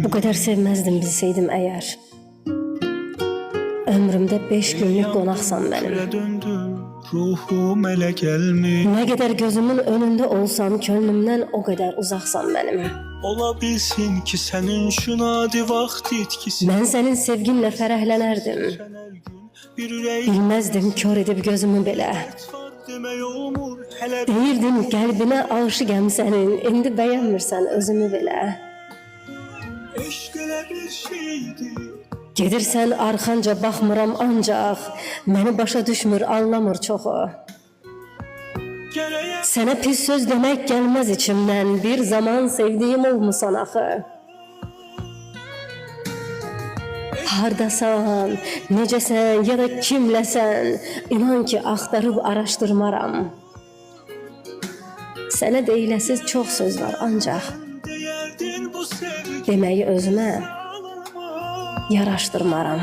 Bu kadar sevmezdim bilseydim eğer. Ömrümde 5 günlük qonaqsan benim. Ruhum elə gəlmir. Ne kadar gözümün önünde olsan, könlümden o kadar uzaksan benim. Ola bilsin ki sənin şu nadi vaxt etkisi. Ben senin sevginle fərəhlənərdim. Bir ürək Bilmezdim kör edip gözümü belə. demək olmur. Hələ Deyirdim qəlbinə aşıqəm sənin, indi bəyənmirsən özümü belə. eşq elə bir şeydir. Gedirsən arxanca baxmıram ancaq, məni başa düşmür, anlamır çoxu. Gərəyə Sənə pis söz demək gəlməz içimdən, bir zaman sevdiyim olmusan axı. Hardasan, necəsən ya da kimləsən, inan ki axtarıb araşdırmaram. Sənə deyiləsiz çox söz var ancaq, deyərdin bu sevgi deməyi özümə yaraşdırmaram.